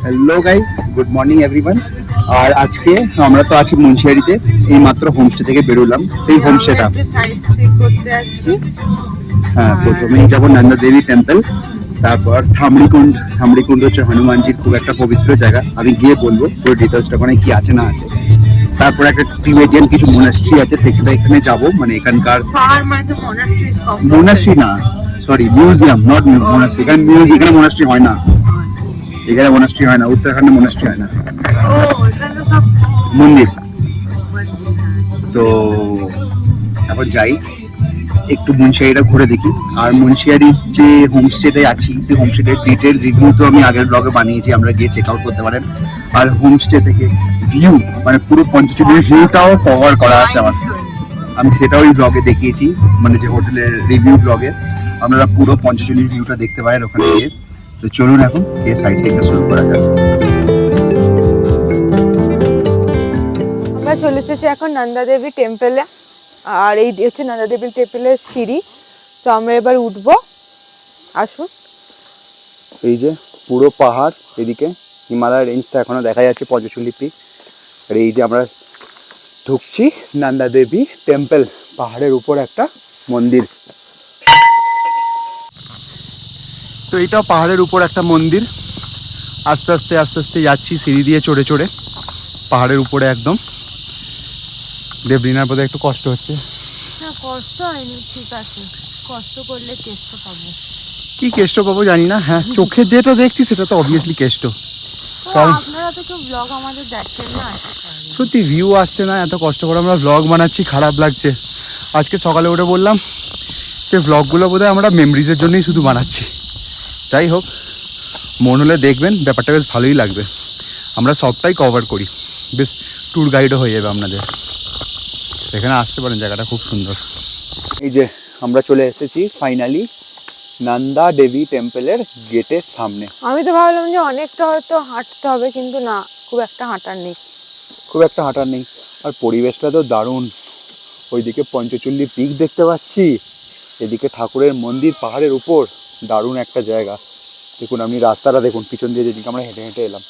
Hello guys, good morning everyone. আর আজকে আমরা তো আছি মুন্সিয়ারিতে, এই মাত্র হোমস্টে থেকে বেরোলাম। সেই হোমস্টেটা একটু সাইট সিন করতে যাচ্ছি। হ্যাঁ, প্রথমেই যাবো নন্দা দেবী টেম্পল, তারপর থামড়িকুণ্ড। থামড়িকুণ্ড হচ্ছে হনুমানজির খুব একটা পবিত্র জায়গা। আমি গিয়ে বলবো পুরো ডিটেলসটা, মানে কি আছে না আছে। তারপর একটা টিবেটিয়ান কিছু মোনাস্ট্রি আছে, সেখানে এখানে যাবো, মানে এখানকার পাহাড় মানে তো monastery is মোনাস্ট্রি compulsory। না, সরি মিউজিয়াম, নট মোনাস্ট্রি। এখানে এখানে মোনাস্ট্রি হয় না, এখানে মোনাস্ট্রি হয় না, উত্তরাখণ্ডে মোনাস্ট্রি হয় না, ও এখানে তো সব মন্দির। মন্দির, হ্যাঁ। তো এখন যাই, একটু মুন্সিয়ারিটা ঘুরে দেখি। আর মুন্সিয়ারির যে হোমস্টেতে আছি, সেই হোমস্টের ডিটেল রিভিউ তো আমি আগের ব্লগে বানিয়েছি, আমরা গিয়ে চেক আউট করতে পারেন। আর হোমস্টে থেকে ভিউ, মানে পুরো পঞ্চচুলির ভিউটাও কভার করা আছে আমার। আমি সেটাও এই ব্লগে দেখিয়েছি, মানে যে হোটেলের রিভিউ ব্লগে আপনারা পুরো পঞ্চচুলির ভিউটা দেখতে পারেন ওখানে গিয়ে। তো চলুন এখন এই সাইড সিনটা শুরু করা যাক। আমরা চলে এসেছি এখন নন্দা দেবী টেম্পলে। আর এই হচ্ছে নন্দা দেবী টেম্পলের সিঁড়ি। তো আমরা এবার উঠবো, আসুন। এই যে পুরো পাহাড়, এদিকে হিমালয় রেঞ্জটা এখনো দেখা যাচ্ছে, পঞ্চচুলি পিক। আর এই যে আমরা ঢুকছি নন্দা দেবী টেম্পল, পাহাড়ের উপর একটা মন্দির। তো এইটাও পাহাড়ের উপর একটা মন্দির। আস্তে আস্তে আস্তে আস্তে যাচ্ছি সিঁড়ি দিয়ে চড়ে চড়ে পাহাড়ের উপরে একদম। দেবরিনার বোধহয় একটু কষ্ট হচ্ছে। না, কষ্ট হয়নি, ঠিক আছে। কষ্ট করলে কেষ্ট পাবো। কি কেষ্ট পাবো জানি না, হ্যাঁ চোখে যেটা দেখছি সেটা তো অবভিয়াসলি কেষ্ট। কারণ আপনারা তো কেউ ব্লগ আমাদের দেখেন না। সত্যি ভিউ আসছে না, এত কষ্ট করে আমরা ব্লগ বানাচ্ছি, খারাপ লাগছে। আজকে সকালে উঠে বললাম যে ব্লগগুলো বোধহয় আমরা মেমরিজের জন্যই শুধু বানাচ্ছি। যাই হোক, মন হলে দেখবেন, ব্যাপারটা বেশ ভালোই লাগবে। আমরা সবটাই কভার করি, বেশ ট্যুর গাইডও হয়ে যাবে আপনাদের। এখানে আসতে পারেন, জায়গাটা খুব সুন্দর। এই যে আমরা চলে এসেছি ফাইনালি নন্দা দেবী টেম্পলের গেটের সামনে। আমি তো ভাবলাম যে অনেকটা হয়তো হাঁটতে হবে, কিন্তু না, খুব একটা হাঁটার নেই। খুব একটা হাঁটার নেই, আর পরিবেশটা তো দারুণ। ওইদিকে পঞ্চচুল্লি পিক দেখতে পাচ্ছি, এদিকে ঠাকুরের মন্দির পাহাড়ের উপর, দারুণ একটা জায়গা। দেখুন আপনি রাস্তাটা দেখুন, পিছন দিয়ে যেদিকে আমরা হেঁটে হেঁটে এলাম।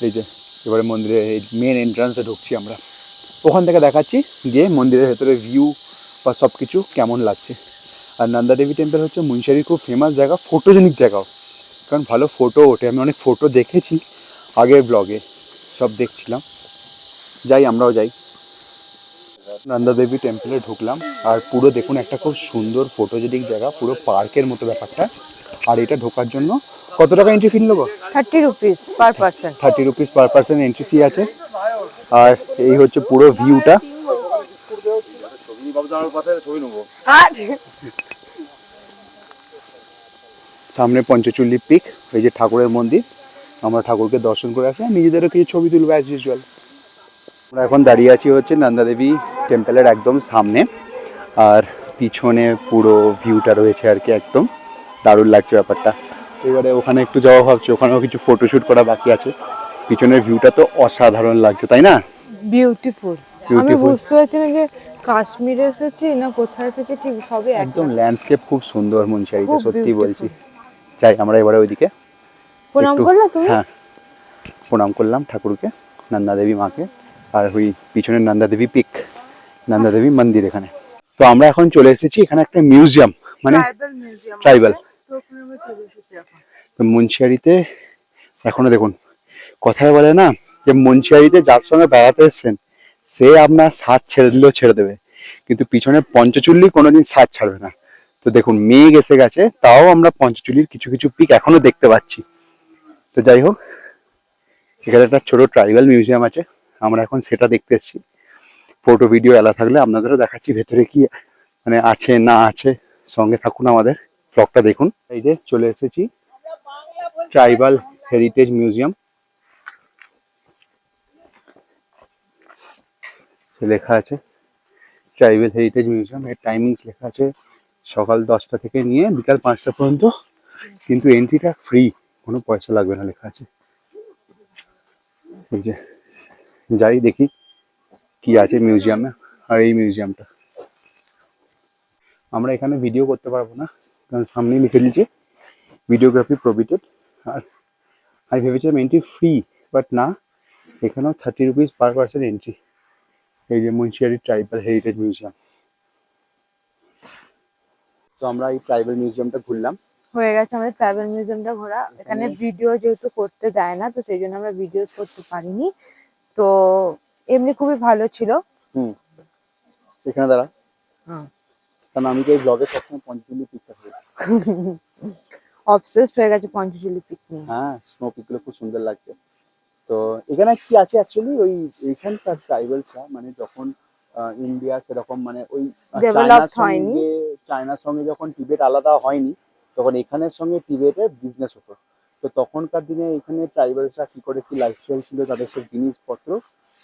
এই যে এবারে মন্দিরের এই মেন এন্ট্রান্সে ঢুকছি আমরা। ওখান থেকে দেখাচ্ছি গিয়ে মন্দিরের ভেতরে ভিউ বা সব কিছু কেমন লাগছে। আর নন্দা দেবী টেম্পল হচ্ছে মুন্সিয়ারির খুব ফেমাস জায়গা, ফটোজেনিক জায়গাও, কারণ ভালো ফটো ওঠে। আমি অনেক ফটো দেখেছি আগের ব্লগে, সব দেখছিলাম। যাই, আমরাও যাই। নন্দা দেবী টেম্পলে ঢুকলাম, আর পুরো দেখুন একটা খুব সুন্দর ফটোজেনিক জায়গা, পুরো পার্কের মতো ব্যাপারটা। আর এটা ঢোকার জন্য কত টাকা এন্ট্রি ফি নেবো? 30 rupees per person. 30 rupees per person entry fee আছে। আর এই হচ্ছে পুরো ভিউটা। সামনে পঞ্চচুল্লি পিক, এই যে ঠাকুরের মন্দির। আমরা ঠাকুরকে দর্শন করে আসি, নিজেদেরও কিছু ছবি তুলবো অ্যাজ ইউজুয়াল। আমরা এখন দাঁড়িয়ে আছি হচ্ছে নন্দা দেবী টেম্পলের একদম সামনে, আর পিছনে পুরো ভিউটা রয়েছে আর কি, একদম দারুণ লাগছে ব্যাপারটা। এবারে ওখানে একটু যাওয়া ভাবছি, ওখানেও কিছু ফটোশ্যুট করা বাকি আছে। পিছনের ভিউটা তো অসাধারণ লাগছে, তাই না? বিউটিফুল। আমি বিউটিফুল, বুঝতে পারছি না যে কাশ্মীরে এসেছি না কোথায় এসেছি, ঠিক সবই একদম একদম ল্যান্ডস্কেপ খুব সুন্দর মুন্সিয়ারিতে, খুব সত্যি বলছি। বিউটিফুল। যাই আমরা এবারে ওইদিকে প্রণাম একটু। করলে তুমি? হ্যাঁ, প্রণাম করলাম ঠাকুরকে, নন্দা দেবী মাকে। আর ওই পিছনে নন্দা দেবী পিক, নন্দা দেবী মন্দির এখানে। তো আমরা এখন চলে এসেছি এখানে একটা মিউজিয়াম, মানে ট্রাইবাল মিউজিয়াম ট্রাইবাল। তো ওখানে আমরা চলে এসেছি এখন। তো মুন্সিয়ারিতে এখনো দেখুন, কথায় বলে না যে মুন্সিয়ারিতে যার সঙ্গে বেড়াতে এসছেন সে আপনার সাথ ছেড়ে দিলেও ছেড়ে দেবে, কিন্তু পিছনে পঞ্চচুল্লি কোনোদিন সাথ ছাড়বে না। তো দেখুন মেঘ এসে গেছে, তাও আমরা পঞ্চচুল্লির কিছু কিছু পিক এখনো দেখতে পাচ্ছি। তো যাই হোক, এখানে একটা ছোট ট্রাইবাল মিউজিয়াম আছে, আমরা এখন সেটা দেখতে এসেছি। ফটো ভিডিও এলা থাকলে আপনাদেরও দেখাচ্ছি ভেতরে কি মানে আছে না আছে। সঙ্গে থাকুন, আমাদের ব্লগটা দেখুন। এই যে চলে এসেছি ট্রাইবাল হেরিটেজ মিউজিয়াম। লেখা আছে ট্রাইবাল হেরিটেজ মিউজিয়াম, এর টাইমিংস লেখা আছে সকাল 10টা থেকে নিয়ে বিকাল 5টা পর্যন্ত, কিন্তু এন্ট্রিটা ফ্রি, কোনো পয়সা লাগবে না লেখা আছে। এই যে যাই দেখি কি আছে মিউজিয়ামে। আর এই মিউজিয়ামটা আমরা এখানে ভিডিও করতে পারবো না, কারণ সামনেই লিখে দিয়েছে ভিডিওগ্রাফি প্রোহিবিটেড। আর আমি ভেবেছিলাম এন্ট্রি ফ্রি, বাট না, এখানেও 30 রুপিস পার পার্সন এন্ট্রি। এই যে মুন্সিয়ারি ট্রাইবাল হেরিটেজ মিউজিয়াম। তো আমরা এই ট্রাইবাল মিউজিয়ামটা ঘুরলাম। হয়ে গেছে আমাদের ট্রাইবাল মিউজিয়ামটা ঘোরা। এখানে ভিডিও যেহেতু করতে দেয় না, তো সেই জন্য আমরা ভিডিওস করতে পারিনি। তো এমনি খুবই ভালো ছিল। হুম, এখানে দাঁড়া, কারণ আমি তো এই ব্লগে সবসময় পঞ্চমী পিকটা করি। অবসেসড হয়ে গেছে পঞ্চশীলি পিক নিয়ে। হ্যাঁ, স্নো পিকগুলো খুব সুন্দর লাগছে। তো এখানে কি আছে অ্যাকচুয়ালি, ওই এইখানকার ট্রাইবালসরা মানে যখন ইন্ডিয়া সেরকম মানে ওই ডেভেলপড হয়নি। চায়নার সঙ্গে যখন টিবেট আলাদা হয়নি, তখন এখানের সঙ্গে টিবেটের বিজনেস হতো। তো তখনকার দিনে এখানে ট্রাইবালসরা কি করে কি লাইফস্টাইল ছিল, তাদের সব জিনিসপত্র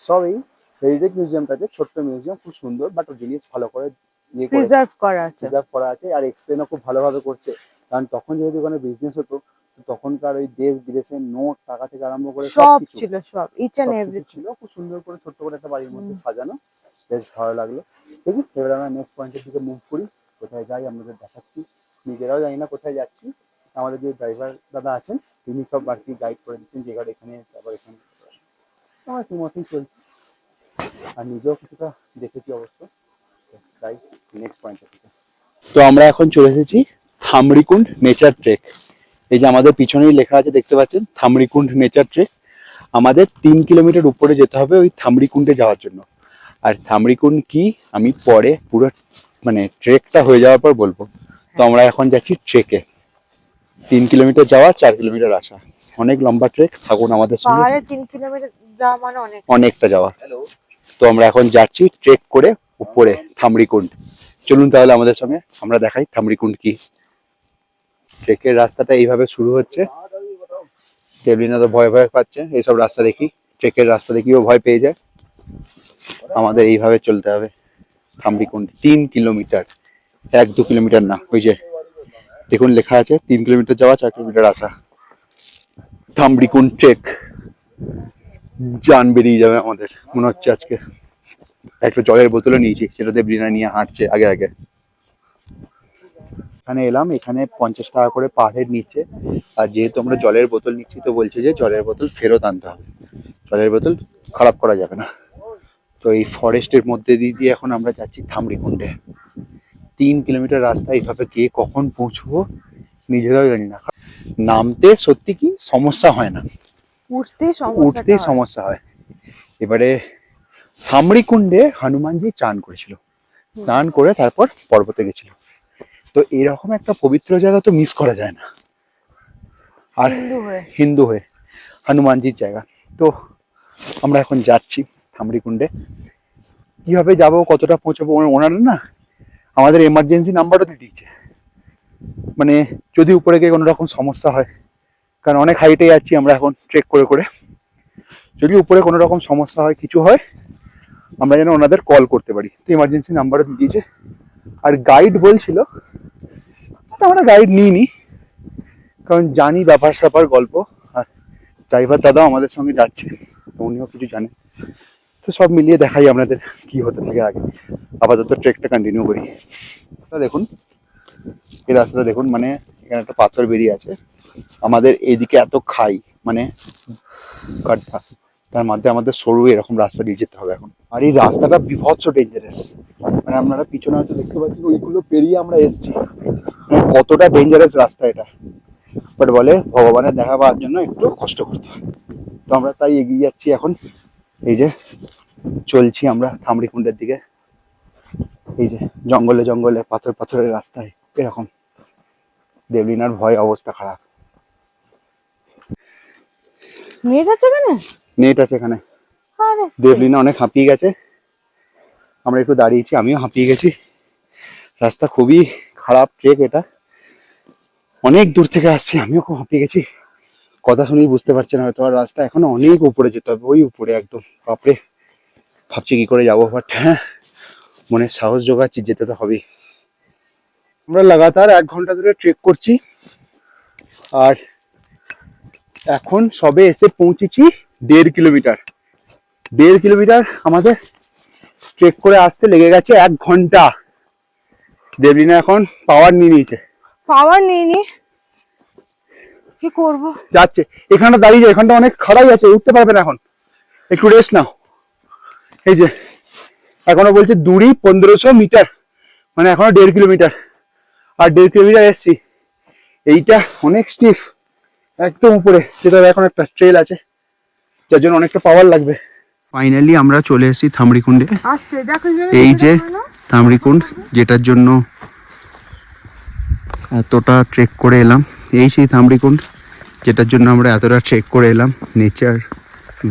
সব এই হেরিটেজ মিউজিয়ামটাতে, ছোট্ট মিউজিয়াম, খুব সুন্দর, বাট জিনিস ভালো করে ইয়ে করে প্রিজার্ভ করা আছে। প্রিজার্ভ করা আছে, আর এক্সপ্লেনও খুব ভালোভাবে করছে। কারণ তখন যেহেতু ওখানে বিজনেস হতো, তো তখনকার ওই দেশ বিদেশের নোট, টাকা থেকে আরম্ভ করে সব সবকিছু ছিল, সব ইচ এন্ড সবকিছু এভরিথিং। ছিল, খুব সুন্দর করে ছোট্ট করে একটা বাড়ির মধ্যে সাজানো, বেশ ভালো লাগলো। ঠিক আছে, এবার আমরা নেক্সট পয়েন্টের দিকে মুভ করি। কোথায় যাই আপনাদের দেখাচ্ছি, নিজেরাও জানি না কোথায় যাচ্ছি। আমাদের যে ড্রাইভার দাদা আছেন, তিনি সব আর কি গাইড করে দিচ্ছেন, যে এবার এখানে, তারপর এখানে, আমরা সেই মতোই চলছি। আর নিজেও কিছুটা দেখেছি অবশ্য। তাই নেক্সট পয়েন্টের দিকে। তো আমরা এখন চলে এসেছি থামরিকুন্ড নেচার ট্রেক। এই যে আমাদের পিছনেই লেখা আছে, দেখতে পাচ্ছেন, থামরিকুন্ড নেচার ট্রেক। আমাদের 3 কিলোমিটার উপরে যেতে হবে ওই থামরিকুন্ডে যাওয়ার জন্য। আর থামরিকুন্ড কি আমি পরে পুরো মানে ট্রেকটা হয়ে যাওয়ার পর বলবো। তো আমরা এখন যাচ্ছি ট্রেকে, 3 কিলোমিটার যাওয়া, 4 কিলোমিটার আসা, অনেক লম্বা ট্রেক। থাকুন আমাদের সঙ্গে, পাহাড়ে 3 কিলোমিটার যাওয়া মানে অনেক। অনেকটা যাওয়া। তো আমরা এখন যাচ্ছি ট্রেক করে উপরে থামরিকুন্ড। চলুন তাহলে আমাদের সঙ্গে, আমরা দেখাই থামরিকুন্ড কি। ট্রেকের রাস্তাটা এইভাবে শুরু হচ্ছে। দেবলিনা তো ভয় ভয় পাচ্ছে এইসব রাস্তা দেখি, ট্রেকের রাস্তা দেখিও ভয় পেয়ে যায়। আমাদের এইভাবে চলতে হবে থামরিকুন্ড, 3 কিলোমিটার, 1-2 কিলোমিটার না। ওই যে দেখুন লেখা আছে 3 কিলোমিটার যাওয়া, 4 কিলোমিটার আসা, থামরিকুন্ড ট্রেক। জান বেরিয়ে যাবে আমাদের মনে হচ্ছে আজকে। একটা জলের বোতলও নিয়েছি, সেটা দেবলিনা নিয়ে হাঁটছে আগে আগে। এখানে এলাম, এখানে 50 টাকা করে পার হেড নিচ্ছে। আর যেহেতু আমরা জলের বোতল নিচ্ছি, তো বলছে যে জলের বোতল ফেরত আনতে হবে, জলের বোতল খারাপ করা যাবে না। তো এই ফরেস্টের মধ্যে দিয়ে এখন আমরা যাচ্ছি থামরিকুন্ডে। 3 কিলোমিটার রাস্তা, এইভাবে গিয়ে কখন পৌঁছবো নিজেরাও জানি না। নামতে সত্যি কি সমস্যা হয় না, উঠতেই সমস্যা হয়। এবারে থামরিকুন্ডে হনুমানজি চান করেছিল, স্নান করে তারপর পর্বতে গেছিল। তো এরকম একটা পবিত্র জায়গা তো মিস করা যায় না, আর হিন্দু হয়ে হনুমানজির জায়গা। তো আমরা এখন যাচ্ছি থামরিকুন্ডে। কিভাবে যাব, কতটা পৌঁছাবো, ওনারা না আমাদের এমার্জেন্সি নাম্বারও দিয়ে দিয়েছে, মানে যদি উপরে গিয়ে কোনো রকম সমস্যা হয়, কারণ অনেক হাইটে যাচ্ছি আমরা এখন ট্রেক করে করে, যদি উপরে কোনো রকম সমস্যা হয়, কিছু হয়, আমরা যেন ওনাদের কল করতে পারি। তো এমার্জেন্সি নাম্বারও দিয়ে দিয়েছে। আর গাইড বলছিল, আমরা গাইড নিইনি, কারণ জানি ব্যাপার স্যাপার গল্প, আর ড্রাইভার দাদাও আমাদের সঙ্গে যাচ্ছে, তো উনিও কিছু জানেন। তো সব মিলিয়ে দেখাই আপনাদের কি হতে থাকে। আগে আপাতত ট্রেকটা কন্টিনিউ করি। দেখুন এই রাস্তাটা দেখুন, মানে এখানে একটা পাথর বেরিয়ে আছে। আমাদের এইদিকে এত খাই, মানে গাড্ডা, তার মধ্যে আমাদের সরু এরকম রাস্তা দিয়ে যেতে হবে এখন। আর এই রাস্তাটা বিভৎস ডেঞ্জারাস, মানে আপনারা পিছনে হয়তো দেখতে পাচ্ছেন ওইগুলো পেরিয়ে আমরা এসেছি, মানে কতটা ডেঞ্জারাস রাস্তা এটা। বাট বলে ভগবানের দেখা পাওয়ার জন্য একটু কষ্ট করতে হয়। তো আমরা তাই এগিয়ে যাচ্ছি এখন। এই যে চলছি আমরা থামরিকুন্ডের দিকে। এই যে জঙ্গলে জঙ্গলে পাথরের রাস্তায় এরকম। দেবলিনার ভয় অবস্থা খারাপ। নেট আছে এখানে, নেট আছে এখানে। দেবলিনা অনেক হাঁপিয়ে গেছে, আমরা একটু দাঁড়িয়েছি, আমিও হাঁপিয়ে গেছি। রাস্তা খুবই খারাপ, ট্রেক এটা, অনেক দূর থেকে আসছি, আমিও খুব হাঁপিয়ে গেছি। কথা শুনেই বুঝতে পারছেন হয়তো, আর রাস্তা এখনো অনেক উপরে যেতে হবে, ওই উপরে একদম। বাপরে, ভাবছি কি করে যাবো, বাট হ্যাঁ মনে সাহস জোগাচ্ছি, যেতে তো হবেই। আমরা লাগাতার 1 ঘন্টা ধরে ট্রেক করছি, আর এখন সবে এসে পৌঁছেছি 1.5 কিলোমিটার। 1.5 কিলোমিটার আমাদের ট্রেক করে আসতে লেগে গেছে 1 ঘন্টা। দেবলিনা এখন পাওয়ার নিয়ে নিয়েছে। পাওয়ার নেই নি, কি করব? যাচ্ছে, এখানটা দাঁড়িয়ে যায়, এখানটা অনেক খাড়াই আছে, উঠতে পারবে না এখন, একটু রেস্ট নাও। এই যে এখনো বলছে দূরই 1500 মিটার, মানে এখনো 1.5 কিলোমিটার, আর 1.5 কিলোমিটার এসছি। এইটা অনেক স্টিফ, একদম উপরে, যেটা এখন একটা ট্রেল আছে, যার জন্য অনেকটা পাওয়ার লাগবে। ফাইনালি আমরা চলে এসেছি থামড়িকুণ্ডে। আস্তে দেখো, এই যে থামড়িকুণ্ড, যেটার জন্য এতটা ট্রেক করে এলাম, এই সেই থামড়িকুণ্ড যেটার জন্য আমরা এতটা ট্রেক করে এলাম, নেচার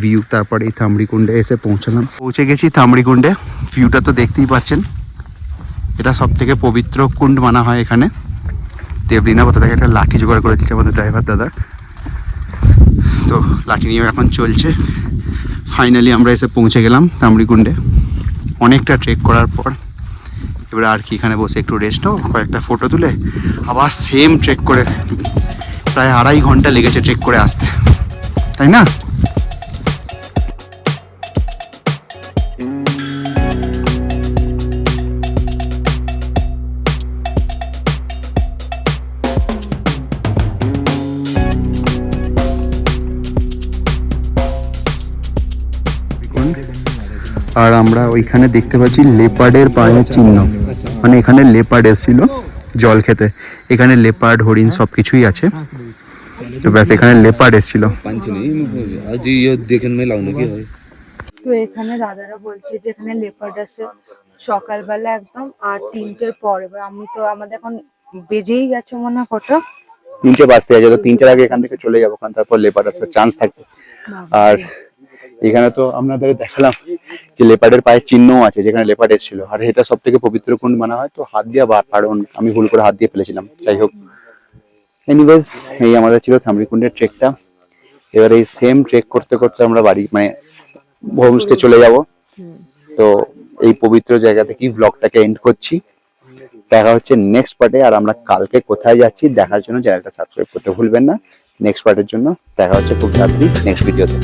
ভিউ। তারপরে এই থামড়িকুণ্ডে এসে পৌঁছালাম, পৌঁছে গেছি থামড়িকুণ্ডে। ভিউটা তো দেখতেই পাচ্ছেন, এটা সব থেকে পবিত্র কুণ্ড মানা হয় এখানে। দেবরিনা কোথা থেকে একটা লাঠি জোগাড় করে দিচ্ছে আমাদের ড্রাইভার দাদা, তো লাঠি নিয়ে এখন চলছে। ফাইনালি আমরা এসে পৌঁছে গেলাম থামড়িকুণ্ডে, অনেকটা ট্রেক করার পর। এবার আর কি, এখানে বসে একটু রেস্ট হোক, কয়েকটা ফটো তুলে আবার সেম ট্রেক করে, প্রায় 2.5 ঘন্টা লেগেছে ট্রেক করে আসতে, তাই না? আর আমরা ওইখানে দেখতে পাচ্ছি লেপার্ডের পায়ের চিহ্ন, মানে এখানে লেপার্ড এসেছিল জল খেতে। এখানে লেপার্ড, হরিণ সব কিছুই আছে, তো ব্যাস এখানে লেপার্ড এসেছিল। তো এখানে দাদারা বলছে যে এখানে লেপার্ড আছে সকালবেলা একদম, আর 3টের পর। এবার আমি তো, আমাদের এখন বেজেই গেছে মনে হয় কত, 3টে বাজতে আছে, তো 3টের আগে এখান থেকে চলে যাবো, কারণ তারপর লেপার্ড আসার চান্স থাকবে। আর এখানে তো আপনাদের দেখালাম যে লেপার্ডের পায়ের চিহ্নও আছে, যেখানে লেপার্ড এসেছিল। আর এটা সব থেকে পবিত্র কুণ্ড মানা হয়, তো হাত দিয়ে কারণ আমি ভুল করে হাত দিয়ে ফেলেছিলাম, যাই হোক। এনিওয়েজ, এই আমাদের ছিল থামড়িকুণ্ডের ট্রেকটা। এবার এই সেম ট্রেক করতে করতে আমরা বাড়ি, মানে হোমস্টে চলে যাব। তো এই পবিত্র জায়গা থেকেই ব্লগটাকে এন্ড করছি। দেখা হচ্ছে নেক্সট পার্টে। আর আমরা কালকে কোথায় যাচ্ছি দেখার জন্য চ্যানেলটা সাবস্ক্রাইব করতে ভুলবেন না। নেক্সট পার্টের জন্য দেখা হচ্ছে খুব তাড়াতাড়ি নেক্সট ভিডিওতে।